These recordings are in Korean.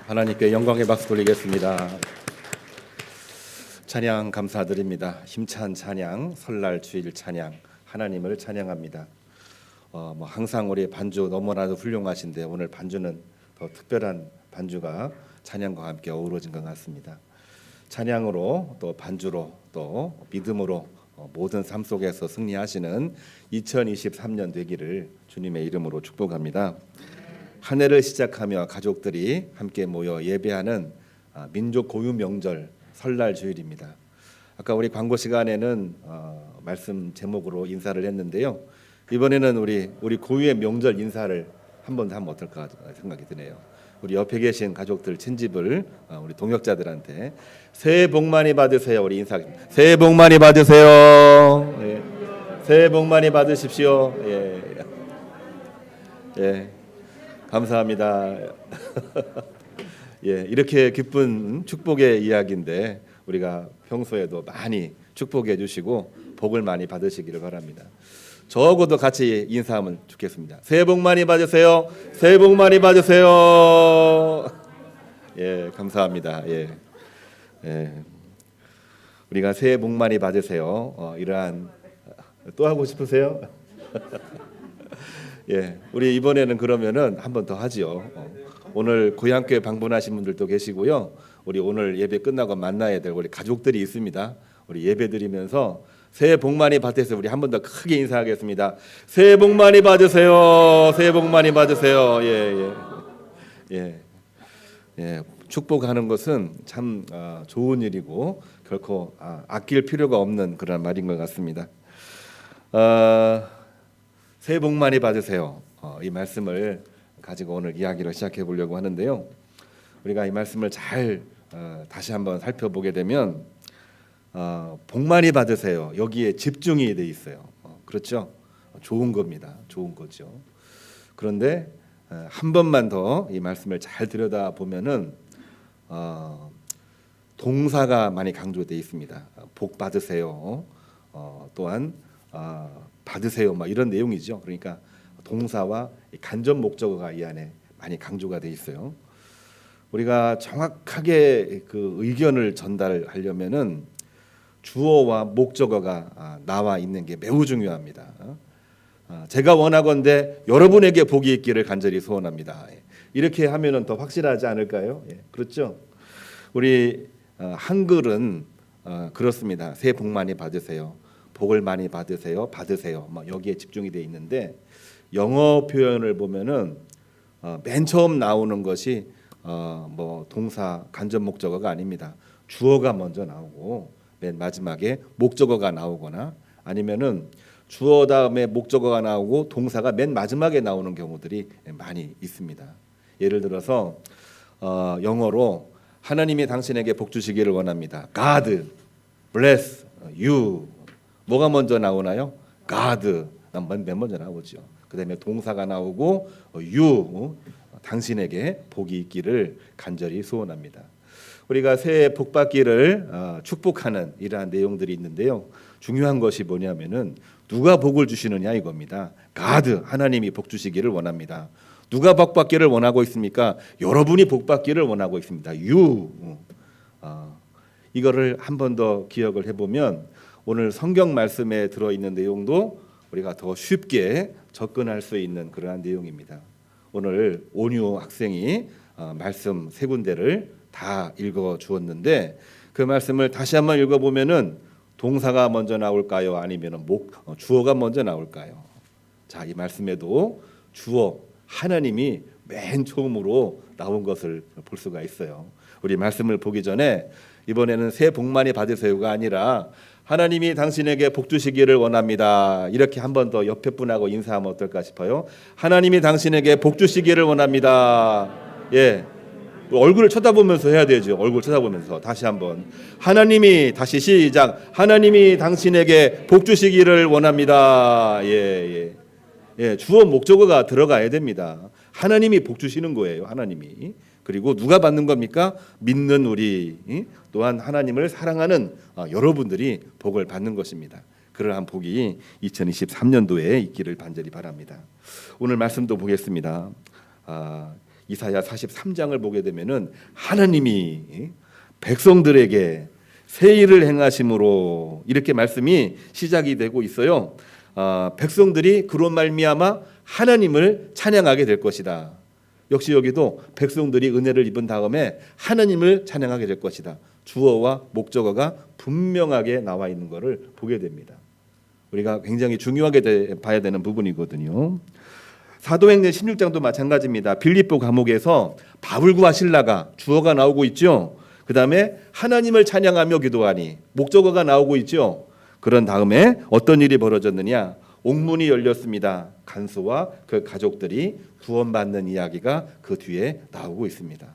하나님께 영광의 박수 돌리겠습니다. 찬양 감사드립니다. 힘찬 찬양, 설날 주일 찬양, 하나님을 찬양합니다. 항상 우리 반주 너무나도 훌륭하신데 오늘 반주는 더 특별한 반주가 찬양과 함께 어우러진 것 같습니다. 찬양으로 또 반주로 또 믿음으로 모든 삶 속에서 승리하시는 2023년 되기를 주님의 이름으로 축복합니다. 한 해를 시작하며 가족들이 함께 모여 예배하는 민족 고유 명절 설날 주일입니다. 아까 우리 광고 시간에는 말씀 제목으로 인사를 했는데요. 이번에는 우리 고유의 명절 인사를 한 번 더 하면 어떨까 생각이 드네요. 우리 옆에 계신 가족들 친집을 우리 동역자들한테 새해 복 많이 받으세요. 우리 인사. 새해 복 많이 받으세요. 예. 새해 복 많이 받으십시오. 예. 예. 감사합니다. 예, 이렇게 기쁜 축복의 이야기인데 우리가 평소에도 많이 축복해 주시고 복을 많이 받으시기를 바랍니다. 저하고도 같이 인사하면 좋겠습니다. 새해 복 많이 받으세요. 새해 복 많이 받으세요. 예, 감사합니다. 예, 예. 우리가 새해 복 많이 받으세요. 이러한 또 하고 싶으세요? 예, 우리 이번에는 그러면은 한 번 더 하지요. 오늘 고향교회 방문하신 분들도 계시고요. 우리 오늘 예배 끝나고 만나야 될 우리 가족들이 있습니다. 우리 예배 드리면서 새해 복 많이 받으세요. 우리 한 번 더 크게 인사하겠습니다. 새해 복 많이 받으세요. 새해 복 많이 받으세요. 예. 축복하는 것은 참 좋은 일이고 결코 아낄 필요가 없는 그런 말인 것 같습니다. 새해 복 많이 받으세요. 이 말씀을 가지고 오늘 이야기를 시작해 보려고 하는데요. 우리가 이 말씀을 잘 다시 한번 살펴보게 되면 복 많이 받으세요. 여기에 집중이 돼 있어요. 그렇죠? 좋은 겁니다. 좋은 거죠. 그런데 한 번만 더 이 말씀을 잘 들여다 보면은 동사가 많이 강조돼 있습니다. 복 받으세요. 또한 받으세요. 이런 내용이죠. 그러니까 동사와 간접 목적어가 이 안에 많이 강조가 돼 있어요. 우리가 정확하게 그 의견을 전달하려면은 주어와 목적어가 나와 있는 게 매우 중요합니다. 제가 원하건대 여러분에게 복이 있기를 간절히 소원합니다. 이렇게 하면은 더 확실하지 않을까요? 그렇죠. 우리 한글은 그렇습니다. 새해 복 많이 받으세요. 복을 많이 받으세요. 여기에 집중이 돼 있는데 영어 표현을 보면은 맨 처음 나오는 것이 동사 간접 목적어가 아닙니다. 주어가 먼저 나오고 맨 마지막에 목적어가 나오거나 아니면은 주어 다음에 목적어가 나오고 동사가 맨 마지막에 나오는 경우들이 많이 있습니다. 예를 들어서 영어로 하나님이 당신에게 복 주시기를 원합니다. God bless you. 뭐가 먼저 나오나요? God 맨 먼저 나오죠. 그다음에 동사가 나오고 you 당신에게 복이 있기를 간절히 소원합니다. 우리가 새해 복 받기를 축복하는 이러한 내용들이 있는데요. 중요한 것이 뭐냐면은 누가 복을 주시느냐 이겁니다. God 하나님이 복 주시기를 원합니다. 누가 복 받기를 원하고 있습니까? 여러분이 복 받기를 원하고 있습니다. you 이거를 한 번 더 기억을 해보면 오늘 성경 말씀에 들어있는 내용도 우리가 더 쉽게 접근할 수 있는 그러한 내용입니다. 오늘 온유 학생이 말씀 세 군데를 다 읽어 주었는데 그 말씀을 다시 한번 읽어보면은 동사가 먼저 나올까요? 아니면 주어가 먼저 나올까요? 자, 이 말씀에도 주어 하나님이 맨 처음으로 나온 것을 볼 수가 있어요. 우리 말씀을 보기 전에 이번에는 새해 복 많이 받으세요가 아니라 하나님이 당신에게 복 주시기를 원합니다. 이렇게 한 번 더 옆에 분하고 인사하면 어떨까 싶어요. 하나님이 당신에게 복 주시기를 원합니다. 예, 얼굴을 쳐다보면서 해야 되죠. 얼굴 쳐다보면서 다시 한번 하나님이 다시 시작. 하나님이 당신에게 복 주시기를 원합니다. 예, 주어 목적어가 들어가야 됩니다. 하나님이 복 주시는 거예요. 하나님이. 그리고 누가 받는 겁니까? 믿는 우리 또한 하나님을 사랑하는 여러분들이 복을 받는 것입니다. 그러한 복이 2023년도에 있기를 간절히 바랍니다. 오늘 말씀도 보겠습니다. 이사야 43장을 보게 되면은 하나님이 백성들에게 새 일을 행하심으로 이렇게 말씀이 시작이 되고 있어요. 백성들이 그로 말미암아 하나님을 찬양하게 될 것이다. 역시 여기도 백성들이 은혜를 입은 다음에 하나님을 찬양하게 될 것이다. 주어와 목적어가 분명하게 나와 있는 것을 보게 됩니다. 우리가 굉장히 중요하게 봐야 되는 부분이거든요. 사도행전 16장도 마찬가지입니다. 빌립보 감옥에서 바울 구하실라가 주어가 나오고 있죠. 그 다음에 하나님을 찬양하며 기도하니 목적어가 나오고 있죠. 그런 다음에 어떤 일이 벌어졌느냐? 옥문이 열렸습니다. 간수와 그 가족들이 구원받는 이야기가 그 뒤에 나오고 있습니다.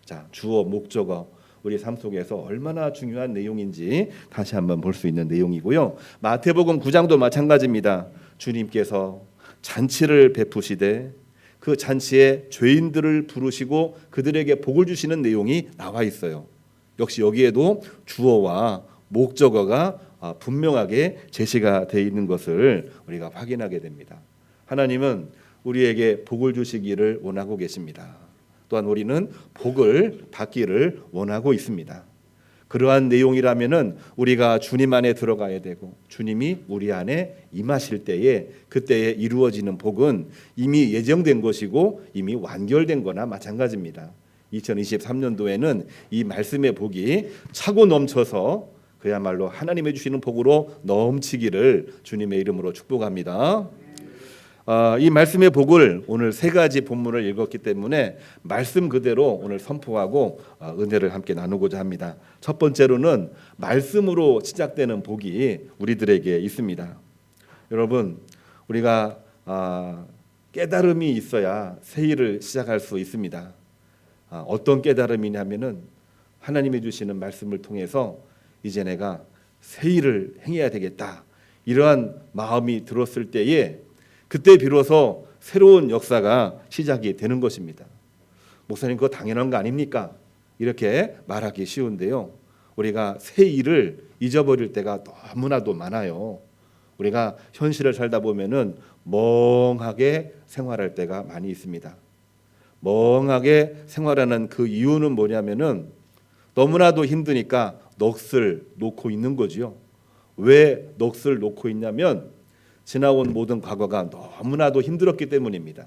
자, 주어 목적어 우리 삶 속에서 얼마나 중요한 내용인지 다시 한번 볼 수 있는 내용이고요. 마태복음 9장도 마찬가지입니다. 주님께서 잔치를 베푸시되 그 잔치에 죄인들을 부르시고 그들에게 복을 주시는 내용이 나와 있어요. 역시 여기에도 주어와 목적어가 분명하게 제시가 되어 있는 것을 우리가 확인하게 됩니다. 하나님은 우리에게 복을 주시기를 원하고 계십니다. 또한 우리는 복을 받기를 원하고 있습니다. 그러한 내용이라면은 우리가 주님 안에 들어가야 되고 주님이 우리 안에 임하실 때에 그때에 이루어지는 복은 이미 예정된 것이고 이미 완결된 거나 마찬가지입니다. 2023년도에는 이 말씀의 복이 차고 넘쳐서 그야말로 하나님이 주시는 복으로 넘치기를 주님의 이름으로 축복합니다. 이 말씀의 복을 오늘 세 가지 본문을 읽었기 때문에 말씀 그대로 오늘 선포하고 은혜를 함께 나누고자 합니다. 첫 번째로는 말씀으로 시작되는 복이 우리들에게 있습니다. 여러분, 우리가 깨달음이 있어야 새 일을 시작할 수 있습니다. 어떤 깨달음이냐면은 하나님이 주시는 말씀을 통해서 이제 내가 새 일을 행해야 되겠다, 이러한 마음이 들었을 때에 그때 비로소 새로운 역사가 시작이 되는 것입니다. 목사님, 그거 당연한 거 아닙니까? 이렇게 말하기 쉬운데요. 우리가 새 일을 잊어버릴 때가 너무나도 많아요. 우리가 현실을 살다 보면은 멍하게 생활할 때가 많이 있습니다. 멍하게 생활하는 그 이유는 뭐냐면은 너무나도 힘드니까 넋을 놓고 있는 거지요. 왜 넋을 놓고 있냐면 지나온 모든 과거가 너무나도 힘들었기 때문입니다.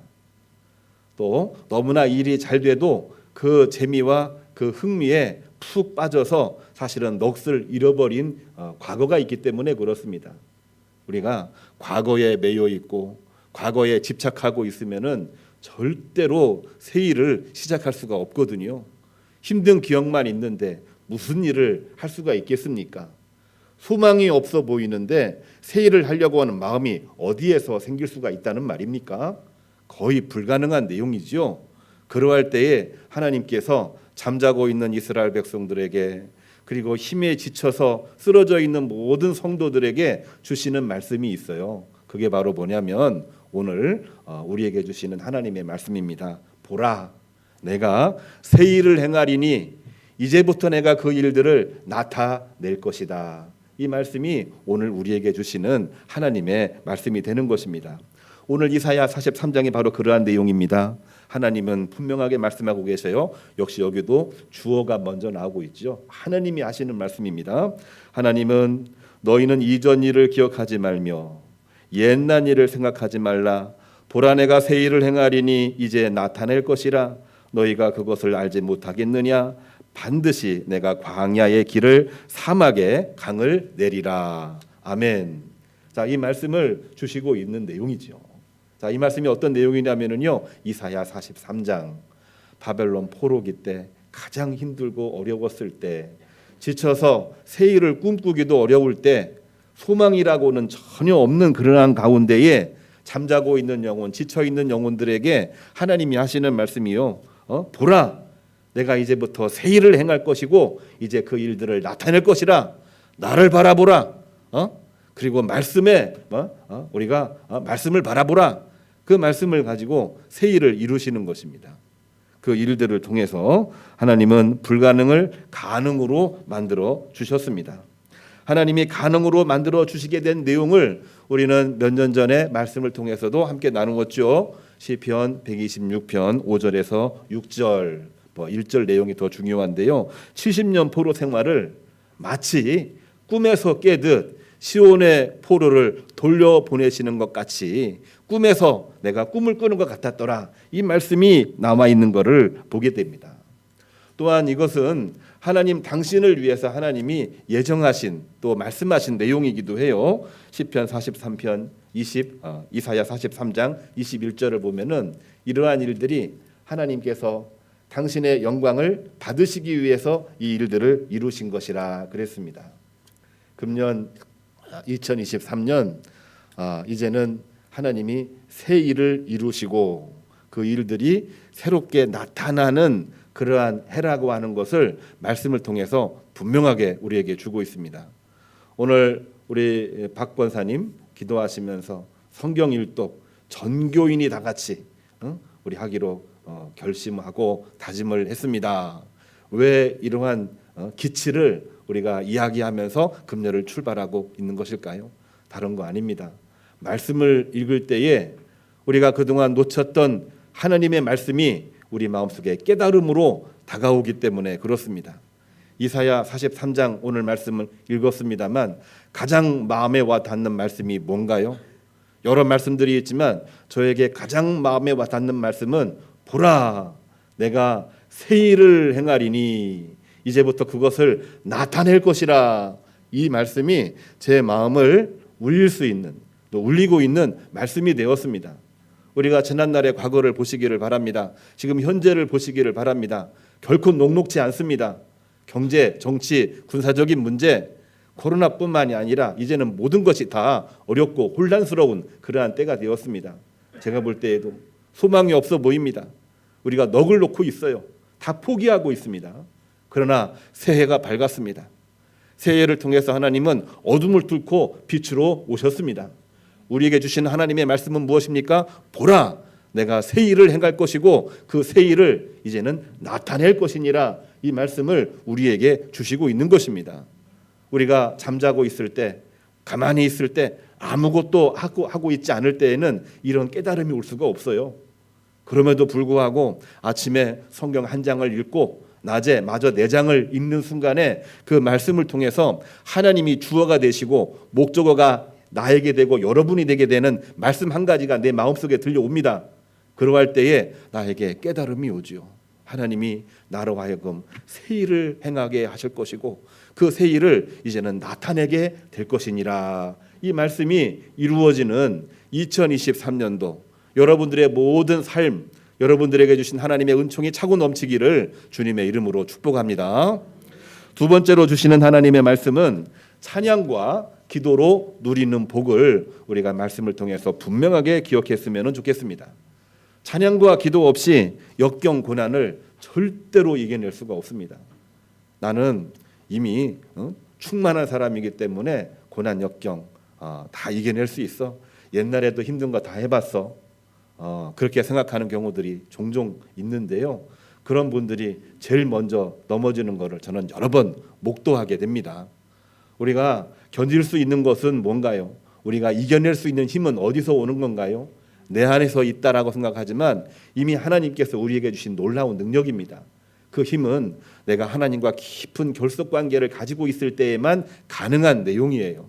또 너무나 일이 잘 돼도 그 재미와 그 흥미에 푹 빠져서 사실은 넋을 잃어버린 과거가 있기 때문에 그렇습니다. 우리가 과거에 매여 있고 과거에 집착하고 있으면은 절대로 새 일을 시작할 수가 없거든요. 힘든 기억만 있는데 무슨 일을 할 수가 있겠습니까? 소망이 없어 보이는데 새 일을 하려고 하는 마음이 어디에서 생길 수가 있다는 말입니까? 거의 불가능한 내용이죠. 그러할 때에 하나님께서 잠자고 있는 이스라엘 백성들에게, 그리고 힘에 지쳐서 쓰러져 있는 모든 성도들에게 주시는 말씀이 있어요. 그게 바로 뭐냐면 오늘 우리에게 주시는 하나님의 말씀입니다. 보라, 내가 새 일을 행하리니 이제부터 내가 그 일들을 나타낼 것이다. 이 말씀이 오늘 우리에게 주시는 하나님의 말씀이 되는 것입니다. 오늘 이사야 43장이 바로 그러한 내용입니다. 하나님은 분명하게 말씀하고 계세요. 역시 여기도 주어가 먼저 나오고 있죠. 하나님이 하시는 말씀입니다. 하나님은 너희는 이전 일을 기억하지 말며 옛날 일을 생각하지 말라. 보라, 내가 새 일을 행하리니 이제 나타낼 것이라. 너희가 그것을 알지 못하겠느냐? 반드시 내가 광야의 길을 사막에 강을 내리라. 아멘. 자, 이 말씀을 주시고 있는 내용이죠. 자, 이 말씀이 어떤 내용이냐면요, 이사야 43장 바벨론 포로기 때 가장 힘들고 어려웠을 때, 지쳐서 새 일을 꿈꾸기도 어려울 때, 소망이라고는 전혀 없는 그러한 가운데에 잠자고 있는 영혼, 지쳐 있는 영혼들에게 하나님이 하시는 말씀이요. 보라, 내가 이제부터 새 일을 행할 것이고 이제 그 일들을 나타낼 것이라. 나를 바라보라. 그리고 말씀에 우리가 말씀을 바라보라. 그 말씀을 가지고 새 일을 이루시는 것입니다. 그 일들을 통해서 하나님은 불가능을 가능으로 만들어 주셨습니다. 하나님이 가능으로 만들어 주시게 된 내용을 우리는 몇 년 전에 말씀을 통해서도 함께 나누었죠. 시편 126편 5절에서 6절 1절 내용이 더 중요한데요. 70년 포로 생활을 마치 꿈에서 깨듯 시온의 포로를 돌려보내시는 것 같이 꿈에서 내가 꿈을 꾸는 것 같았더라. 이 말씀이 남아 있는 것을 보게 됩니다. 또한 이것은 하나님 당신을 위해서 하나님이 예정하신 또 말씀하신 내용이기도 해요. 시편 43편 이사야 43장 21절을 보면은 이러한 일들이 하나님께서 당신의 영광을 받으시기 위해서 이 일들을 이루신 것이라 그랬습니다. 금년 2023년 이제는 하나님이 새 일을 이루시고 그 일들이 새롭게 나타나는 그러한 해라고 하는 것을 말씀을 통해서 분명하게 우리에게 주고 있습니다. 오늘 우리 박 권사님 기도하시면서 성경 일독 전교인이 다 같이 우리 하기로 결심하고 다짐을 했습니다. 왜 이러한 기치를 우리가 이야기하면서 금년을 출발하고 있는 것일까요? 다른 거 아닙니다. 말씀을 읽을 때에 우리가 그동안 놓쳤던 하나님의 말씀이 우리 마음속에 깨달음으로 다가오기 때문에 그렇습니다. 이사야 43장 오늘 말씀을 읽었습니다만 가장 마음에 와 닿는 말씀이 뭔가요? 여러 말씀들이 있지만 저에게 가장 마음에 와 닿는 말씀은 보라 내가 새 일을 행하리니 이제부터 그것을 나타낼 것이라. 이 말씀이 제 마음을 울릴 수 있는 또 울리고 있는 말씀이 되었습니다. 우리가 지난날의 과거를 보시기를 바랍니다. 지금 현재를 보시기를 바랍니다. 결코 녹록지 않습니다. 경제, 정치, 군사적인 문제, 코로나뿐만이 아니라 이제는 모든 것이 다 어렵고 혼란스러운 그러한 때가 되었습니다. 제가 볼 때에도 소망이 없어 보입니다. 우리가 넋을 놓고 있어요. 다 포기하고 있습니다. 그러나 새해가 밝았습니다. 새해를 통해서 하나님은 어둠을 뚫고 빛으로 오셨습니다. 우리에게 주신 하나님의 말씀은 무엇입니까? 보라, 내가 새 일을 행할 것이고 그 새 일을 이제는 나타낼 것이니라. 이 말씀을 우리에게 주시고 있는 것입니다. 우리가 잠자고 있을 때, 가만히 있을 때, 아무것도 하고 있지 않을 때에는 이런 깨달음이 올 수가 없어요. 그럼에도 불구하고 아침에 성경 한 장을 읽고 낮에 마저 4장을 읽는 순간에 그 말씀을 통해서 하나님이 주어가 되시고 목적어가 나에게 되고 여러분이 되게 되는 말씀 한 가지가 내 마음속에 들려옵니다. 그러할 때에 나에게 깨달음이 오지요. 하나님이 나로 하여금 새 일을 행하게 하실 것이고 그 새 일을 이제는 나타내게 될 것이니라. 이 말씀이 이루어지는 2023년도 여러분들의 모든 삶, 여러분들에게 주신 하나님의 은총이 차고 넘치기를 주님의 이름으로 축복합니다. 두 번째로 주시는 하나님의 말씀은 찬양과 기도로 누리는 복을 우리가 말씀을 통해서 분명하게 기억했으면 좋겠습니다. 찬양과 기도 없이 역경 고난을 절대로 이겨낼 수가 없습니다. 나는 이미 충만한 사람이기 때문에 고난 역경 다 이겨낼 수 있어. 옛날에도 힘든 거 다 해봤어. 그렇게 생각하는 경우들이 종종 있는데요. 그런 분들이 제일 먼저 넘어지는 것을 저는 여러 번 목도하게 됩니다. 우리가 견딜 수 있는 것은 뭔가요? 우리가 이겨낼 수 있는 힘은 어디서 오는 건가요? 내 안에서 있다라고 생각하지만 이미 하나님께서 우리에게 주신 놀라운 능력입니다. 그 힘은 내가 하나님과 깊은 결속 관계를 가지고 있을 때에만 가능한 내용이에요.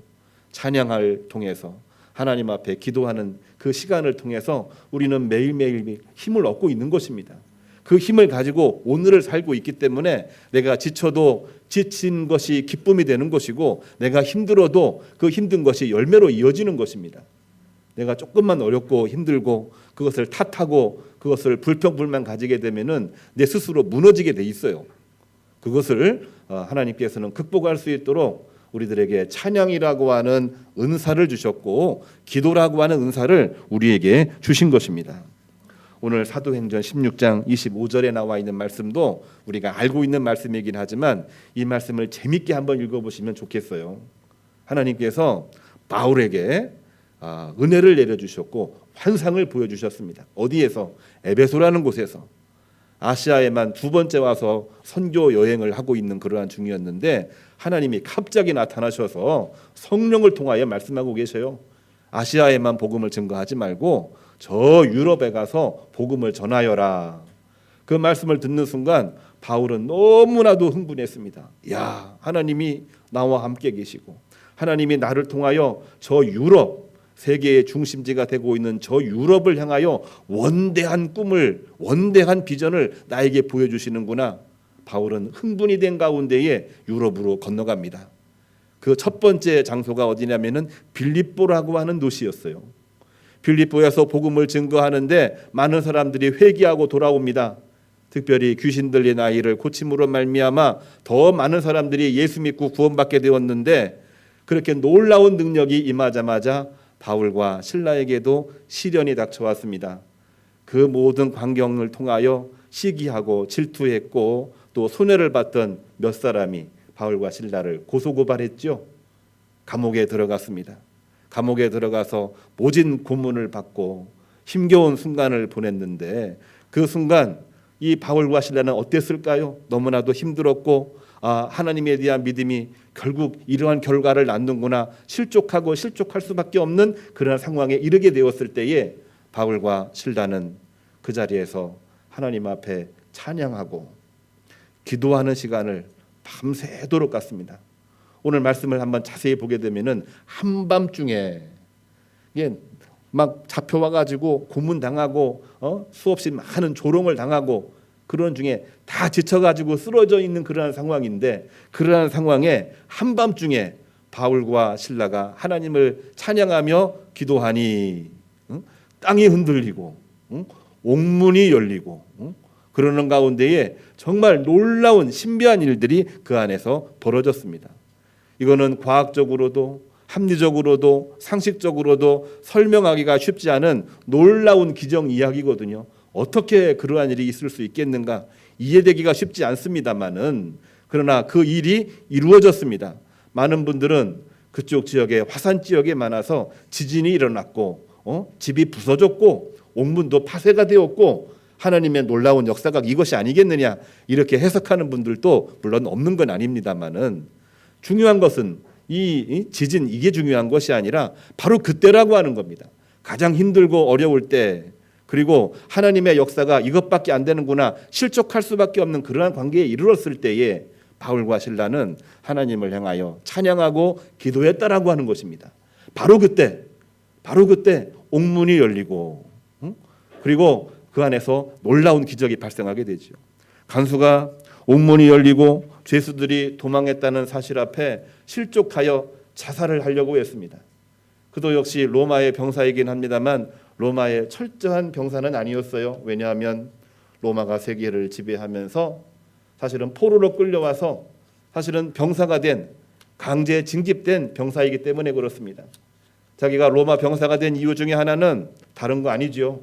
찬양을 통해서 하나님 앞에 기도하는 그 시간을 통해서 우리는 매일매일 힘을 얻고 있는 것입니다. 그 힘을 가지고 오늘을 살고 있기 때문에 내가 지쳐도 지친 것이 기쁨이 되는 것이고 내가 힘들어도 그 힘든 것이 열매로 이어지는 것입니다. 내가 조금만 어렵고 힘들고 그것을 탓하고 그것을 불평불만 가지게 되면은 내 스스로 무너지게 돼 있어요. 그것을 하나님께서는 극복할 수 있도록 우리들에게 찬양이라고 하는 은사를 주셨고 기도라고 하는 은사를 우리에게 주신 것입니다. 오늘 사도행전 16장 25절에 나와 있는 말씀도 우리가 알고 있는 말씀이긴 하지만 이 말씀을 재밌게 한번 읽어보시면 좋겠어요. 하나님께서 바울에게 은혜를 내려주셨고 환상을 보여주셨습니다. 어디에서? 에베소라는 곳에서. 아시아에만 2번째 와서 선교 여행을 하고 있는 그러한 중이었는데 하나님이 갑자기 나타나셔서 성령을 통하여 말씀하고 계셔요. 아시아에만 복음을 증거하지 말고 저 유럽에 가서 복음을 전하여라. 그 말씀을 듣는 순간 바울은 너무나도 흥분했습니다. 야, 하나님이 나와 함께 계시고 하나님이 나를 통하여 저 유럽, 세계의 중심지가 되고 있는 저 유럽을 향하여 원대한 꿈을, 원대한 비전을 나에게 보여주시는구나. 바울은 흥분이 된 가운데에 유럽으로 건너갑니다. 그 첫 번째 장소가 어디냐면은 빌립보라고 하는 도시였어요. 빌립보에서 복음을 증거하는데 많은 사람들이 회개하고 돌아옵니다. 특별히 귀신 들린 아이를 고침으로 말미암아 더 많은 사람들이 예수 믿고 구원받게 되었는데, 그렇게 놀라운 능력이 임하자마자 바울과 실라에게도 시련이 닥쳐왔습니다. 그 모든 광경을 통하여 시기하고 질투했고 또 손해를 봤던 몇 사람이 바울과 실라를 고소고발했죠. 감옥에 들어갔습니다. 감옥에 들어가서 모진 고문을 받고 힘겨운 순간을 보냈는데, 그 순간 이 바울과 실라는 어땠을까요? 너무나도 힘들었고 하나님에 대한 믿음이 결국 이러한 결과를 낳는구나, 실족할 수밖에 없는 그런 상황에 이르게 되었을 때에 바울과 실라는 그 자리에서 하나님 앞에 찬양하고 기도하는 시간을 밤새도록 갔습니다. 오늘 말씀을 한번 자세히 보게 되면은 한밤중에 막 잡혀와가지고 고문당하고 수없이 많은 조롱을 당하고 그런 중에 다 지쳐가지고 쓰러져 있는 그러한 상황인데, 그러한 상황에 한밤중에 바울과 실라가 하나님을 찬양하며 기도하니 땅이 흔들리고 옥문이 열리고 그러는 가운데에 정말 놀라운 신비한 일들이 그 안에서 벌어졌습니다. 이거는 과학적으로도 합리적으로도 상식적으로도 설명하기가 쉽지 않은 놀라운 기적 이야기거든요. 어떻게 그러한 일이 있을 수 있겠는가, 이해되기가 쉽지 않습니다만은, 그러나 그 일이 이루어졌습니다. 많은 분들은 그쪽 지역에 화산 지역에 많아서 지진이 일어났고 집이 부서졌고 옥문도 파쇄가 되었고 하나님의 놀라운 역사가 이것이 아니겠느냐, 이렇게 해석하는 분들도 물론 없는 건 아닙니다만은, 중요한 것은 이 지진, 이게 중요한 것이 아니라 바로 그때라고 하는 겁니다. 가장 힘들고 어려울 때, 그리고 하나님의 역사가 이것밖에 안 되는구나, 실족할 수밖에 없는 그러한 관계에 이르렀을 때에 바울과 실라는 하나님을 향하여 찬양하고 기도했다라고 하는 것입니다. 바로 그때 옥문이 열리고 그리고 그 안에서 놀라운 기적이 발생하게 되죠. 간수가 옥문이 열리고 죄수들이 도망했다는 사실 앞에 실족하여 자살을 하려고 했습니다. 그도 역시 로마의 병사이긴 합니다만 로마의 철저한 병사는 아니었어요. 왜냐하면 로마가 세계를 지배하면서 사실은 포로로 끌려와서 사실은 병사가 된, 강제 징집된 병사이기 때문에 그렇습니다. 자기가 로마 병사가 된 이유 중에 하나는 다른 거 아니죠.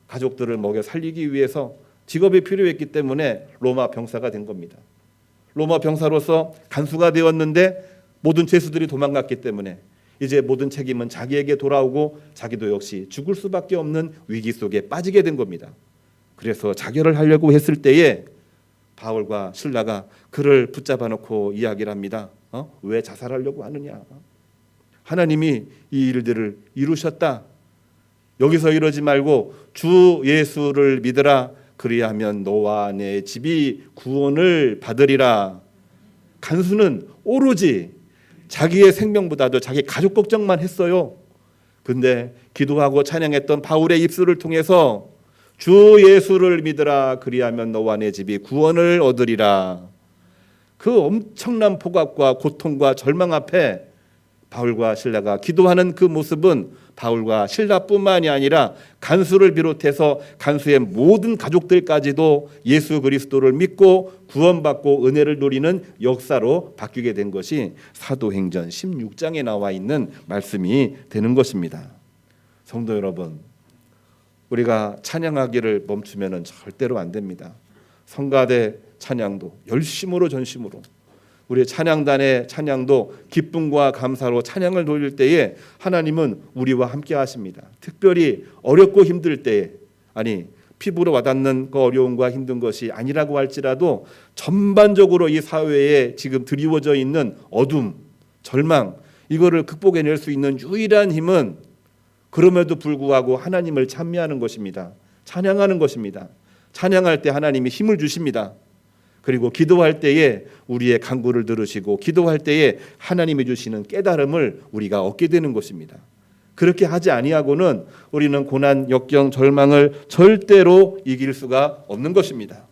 가족들을 먹여 살리기 위해서 직업이 필요했기 때문에 로마 병사가 된 겁니다. 로마 병사로서 간수가 되었는데 모든 죄수들이 도망갔기 때문에 이제 모든 책임은 자기에게 돌아오고 자기도 역시 죽을 수밖에 없는 위기 속에 빠지게 된 겁니다. 그래서 자결을 하려고 했을 때에 바울과 실라가 그를 붙잡아 놓고 이야기를 합니다. 왜 자살하려고 하느냐? 하나님이 이 일들을 이루셨다. 여기서 이러지 말고 주 예수를 믿으라. 그리하면 너와 내 집이 구원을 받으리라. 간수는 오로지 자기의 생명보다도 자기 가족 걱정만 했어요. 근데 기도하고 찬양했던 바울의 입술을 통해서 주 예수를 믿으라. 그리하면 너와 내 집이 구원을 얻으리라. 그 엄청난 폭압과 고통과 절망 앞에 바울과 실라가 기도하는 그 모습은 바울과 실라뿐만이 아니라 간수를 비롯해서 간수의 모든 가족들까지도 예수 그리스도를 믿고 구원받고 은혜를 누리는 역사로 바뀌게 된 것이 사도행전 16장에 나와 있는 말씀이 되는 것입니다. 성도 여러분, 우리가 찬양하기를 멈추면 절대로 안 됩니다. 성가대 찬양도 열심으로 전심으로, 우리 찬양단의 찬양도 기쁨과 감사로 찬양을 돌릴 때에 하나님은 우리와 함께 하십니다. 특별히 어렵고 힘들 때에, 피부로 와닿는 그 어려움과 힘든 것이 아니라고 할지라도 전반적으로 이 사회에 지금 드리워져 있는 어둠, 절망, 이거를 극복해낼 수 있는 유일한 힘은 그럼에도 불구하고 하나님을 찬미하는 것입니다. 찬양하는 것입니다. 찬양할 때 하나님이 힘을 주십니다. 그리고 기도할 때에 우리의 간구를 들으시고 기도할 때에 하나님이 주시는 깨달음을 우리가 얻게 되는 것입니다. 그렇게 하지 아니하고는 우리는 고난, 역경, 절망을 절대로 이길 수가 없는 것입니다.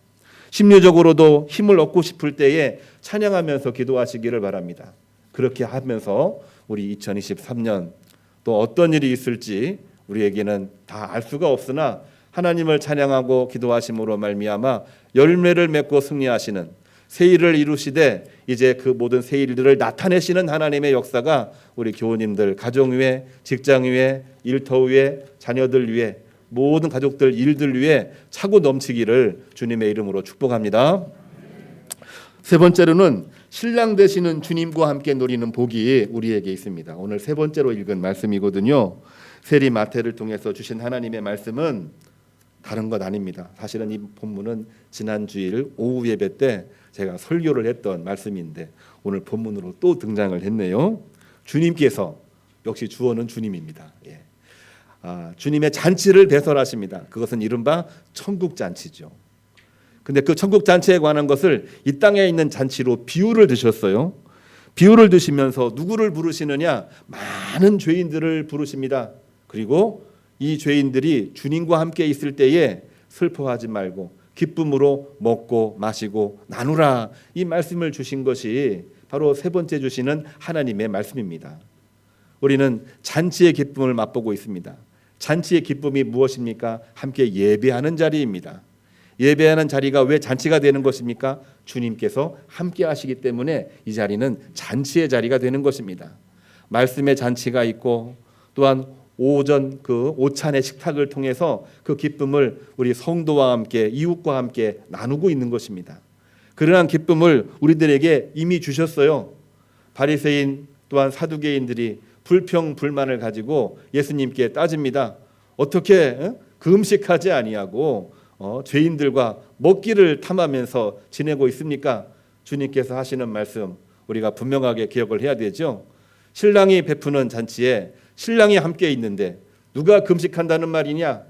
심리적으로도 힘을 얻고 싶을 때에 찬양하면서 기도하시기를 바랍니다. 그렇게 하면서 우리 2023년 또 어떤 일이 있을지 우리에게는 다 알 수가 없으나 하나님을 찬양하고 기도하심으로 말미암아 열매를 맺고 승리하시는 새 일을 이루시되 이제 그 모든 새 일들을 나타내시는 하나님의 역사가 우리 교우님들 가정 위에, 직장 위에, 일터 위에, 자녀들 위에, 모든 가족들 일들 위에 차고 넘치기를 주님의 이름으로 축복합니다. 세 번째로는 신랑 되시는 주님과 함께 누리는 복이 우리에게 있습니다. 오늘 세 번째로 읽은 말씀이거든요. 세리 마태를 통해서 주신 하나님의 말씀은 다른 것 아닙니다. 사실은 이 본문은 지난 주일 오후 예배 때 제가 설교를 했던 말씀인데 오늘 본문으로 또 등장을 했네요. 주님께서, 역시 주어는 주님입니다. 주님의 잔치를 배설하십니다. 그것은 이른바 천국 잔치죠. 근데 그 천국 잔치에 관한 것을 이 땅에 있는 잔치로 비유를 드셨어요. 비유를 드시면서 누구를 부르시느냐? 많은 죄인들을 부르십니다. 그리고 이 죄인들이 주님과 함께 있을 때에 슬퍼하지 말고 기쁨으로 먹고 마시고 나누라, 이 말씀을 주신 것이 바로 세 번째 주시는 하나님의 말씀입니다. 우리는 잔치의 기쁨을 맛보고 있습니다. 잔치의 기쁨이 무엇입니까? 함께 예배하는 자리입니다. 예배하는 자리가 왜 잔치가 되는 것입니까? 주님께서 함께 하시기 때문에 이 자리는 잔치의 자리가 되는 것입니다. 말씀의 잔치가 있고 또한 오전 그 오찬의 식탁을 통해서 그 기쁨을 우리 성도와 함께 이웃과 함께 나누고 있는 것입니다. 그러한 기쁨을 우리들에게 이미 주셨어요. 바리새인 또한 사두개인들이 불평 불만을 가지고 예수님께 따집니다. 어떻게 금식하지 아니하고 죄인들과 먹기를 탐하면서 지내고 있습니까? 주님께서 하시는 말씀 우리가 분명하게 기억을 해야 되죠. 신랑이 베푸는 잔치에 신랑이 함께 있는데 누가 금식한다는 말이냐?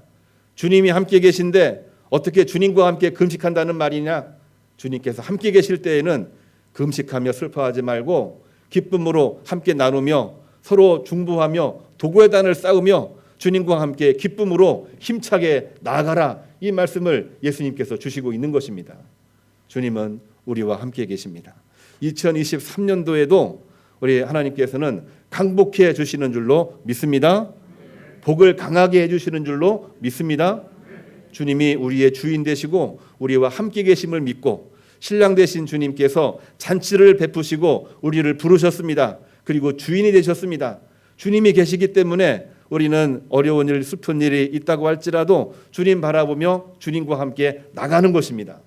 주님이 함께 계신데 어떻게 주님과 함께 금식한다는 말이냐? 주님께서 함께 계실 때에는 금식하며 슬퍼하지 말고 기쁨으로 함께 나누며 서로 중보하며 도구의 단을 쌓으며 주님과 함께 기쁨으로 힘차게 나아가라, 이 말씀을 예수님께서 주시고 있는 것입니다. 주님은 우리와 함께 계십니다. 2023년도에도 우리 하나님께서는 강복해 주시는 줄로 믿습니다. 복을 강하게 해주시는 줄로 믿습니다. 주님이 우리의 주인 되시고 우리와 함께 계심을 믿고 신랑 되신 주님께서 잔치를 베푸시고 우리를 부르셨습니다. 그리고 주인이 되셨습니다. 주님이 계시기 때문에 우리는 어려운 일, 슬픈 일이 있다고 할지라도 주님 바라보며 주님과 함께 나가는 것입니다.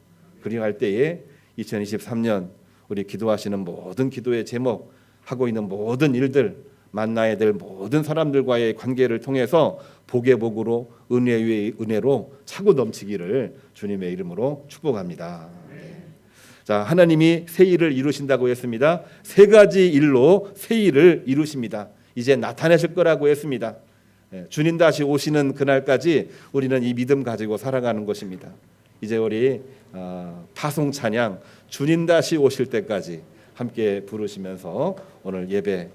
그리할 때에 2023년 우리 기도하시는 모든 기도의 제목, 하고 있는 모든 일들, 만나야 될 모든 사람들과의 관계를 통해서 복의 복으로 은혜 위에 은혜로 차고 넘치기를 주님의 이름으로 축복합니다. 자, 하나님이 새 일을 이루신다고 했습니다. 세 가지 일로 새 일을 이루십니다. 이제 나타내실 거라고 했습니다. 주님 다시 오시는 그날까지 우리는 이 믿음 가지고 살아가는 것입니다. 이제 우리 파송 찬양 주님 다시 오실 때까지 함께 부르시면서 오늘 예배